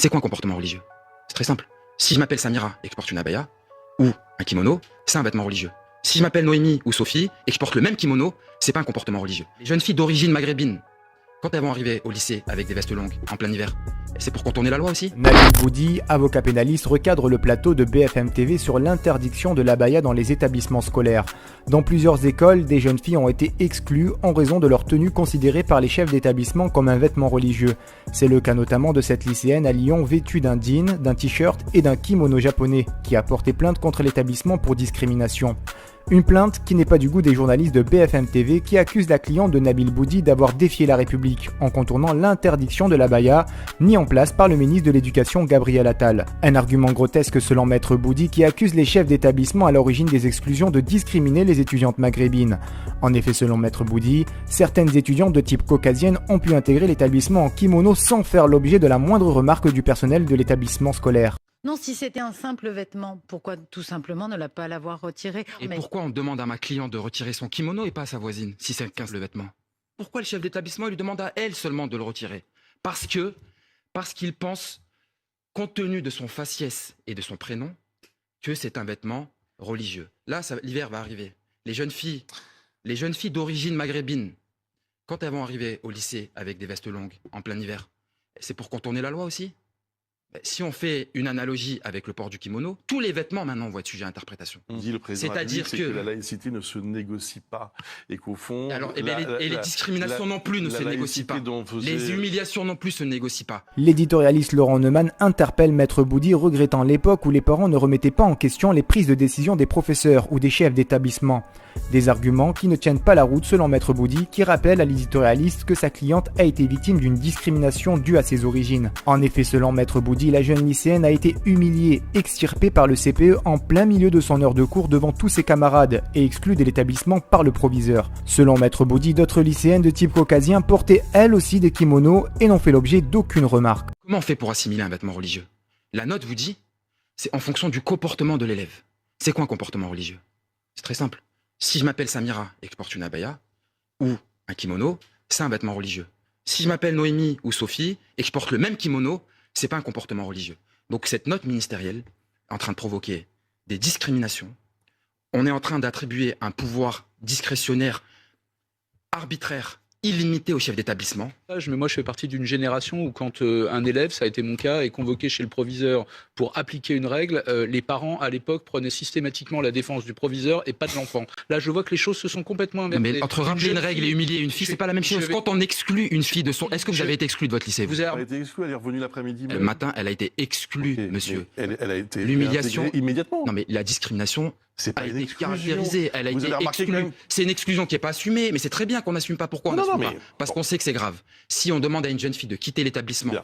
C'est quoi un comportement religieux? C'est très simple. Si je m'appelle Samira et que je porte une abaya ou un kimono, c'est un vêtement religieux. Si je m'appelle Noémie ou Sophie et que je porte le même kimono, c'est pas un comportement religieux. Les jeunes filles d'origine maghrébine, quand elles vont arriver au lycée avec des vestes longues en plein hiver, c'est pour contourner la loi aussi. Nabil Boudi, avocat pénaliste, recadre le plateau de BFM TV sur l'interdiction de l'abaya dans les établissements scolaires. Dans plusieurs écoles, des jeunes filles ont été exclues en raison de leur tenue considérée par les chefs d'établissement comme un vêtement religieux. C'est le cas notamment de cette lycéenne à Lyon vêtue d'un jean, d'un t-shirt et d'un kimono japonais, qui a porté plainte contre l'établissement pour discrimination. Une plainte qui n'est pas du goût des journalistes de BFM TV qui accusent la cliente de Nabil Boudi d'avoir défié la République en contournant l'interdiction de l'abaya mis en place par le ministre de l'Éducation Gabriel Attal. Un argument grotesque selon Maître Boudi qui accuse les chefs d'établissement à l'origine des exclusions de discriminer les étudiantes maghrébines. En effet, selon Maître Boudi, certaines étudiantes de type caucasienne ont pu intégrer l'établissement en kimono sans faire l'objet de la moindre remarque du personnel de l'établissement scolaire. Non, si c'était un simple vêtement, pourquoi tout simplement ne pas l'avoir retiré? Et pourquoi on demande à ma cliente de retirer son kimono et pas à sa voisine, si c'est le vêtement? Pourquoi le chef d'établissement lui demande à elle seulement de le retirer? Parce qu'il pense, compte tenu de son faciès et de son prénom, que c'est un vêtement religieux. Là, l'hiver va arriver. Les jeunes filles d'origine maghrébine, quand elles vont arriver au lycée avec des vestes longues en plein hiver, c'est pour contourner la loi aussi? Si on fait une analogie avec le port du kimono, tous les vêtements maintenant vont être sujets à interprétation. Dit le président de la République, c'est que la laïcité ne se négocie pas et qu'au fond... les discriminations non plus ne se négocient pas. Les humiliations non plus se négocient pas. L'éditorialiste Laurent Neumann interpelle Maître Boudi regrettant l'époque où les parents ne remettaient pas en question les prises de décision des professeurs ou des chefs d'établissement. Des arguments qui ne tiennent pas la route selon Maître Boudi qui rappelle à l'éditorialiste que sa cliente a été victime d'une discrimination due à ses origines. En effet, selon Maître Boudi, la jeune lycéenne a été humiliée, extirpée par le CPE en plein milieu de son heure de cours devant tous ses camarades et exclue de l'établissement par le proviseur. Selon Maître Boudi, d'autres lycéennes de type caucasien portaient elles aussi des kimonos et n'ont fait l'objet d'aucune remarque. Comment on fait pour assimiler un vêtement religieux? La note vous dit, c'est en fonction du comportement de l'élève. C'est quoi un comportement religieux? C'est très simple. Si je m'appelle Samira et que je porte une abaya ou un kimono, c'est un vêtement religieux. Si je m'appelle Noémie ou Sophie et que je porte le même kimono, c'est pas un comportement religieux. Donc cette note ministérielle est en train de provoquer des discriminations. On est en train d'attribuer un pouvoir discrétionnaire, arbitraire, illimité au chef d'établissement. Mais moi, je fais partie d'une génération où quand un élève, ça a été mon cas, est convoqué chez le proviseur pour appliquer une règle, les parents, à l'époque, prenaient systématiquement la défense du proviseur et pas de l'enfant. Là, je vois que les choses se sont complètement inversées. Mais entre rappeler une règle et humilier une fille, c'est pas la même chose. Quand on exclut une fille de son... Est-ce que vous avez été exclu de votre lycée? Elle a été exclue, elle est revenue l'après-midi. Le matin, elle a été exclue, monsieur. Elle a été l'humiliation immédiatement. Non, mais la discrimination... C'est pas a une été exclusion. caractérisée, elle a été exclue. C'est une exclusion qui n'est pas assumée, mais c'est très bien qu'on n'assume pas. Pourquoi on n'assume pas? Parce qu'on sait que c'est grave. Si on demande à une jeune fille de quitter l'établissement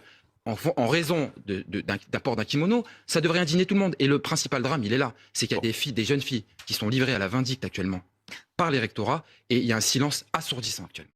en raison d'un port d'un kimono, ça devrait indigner tout le monde. Et le principal drame, il est là. C'est qu'il y a des jeunes filles qui sont livrées à la vindicte actuellement par les rectorats et il y a un silence assourdissant actuellement.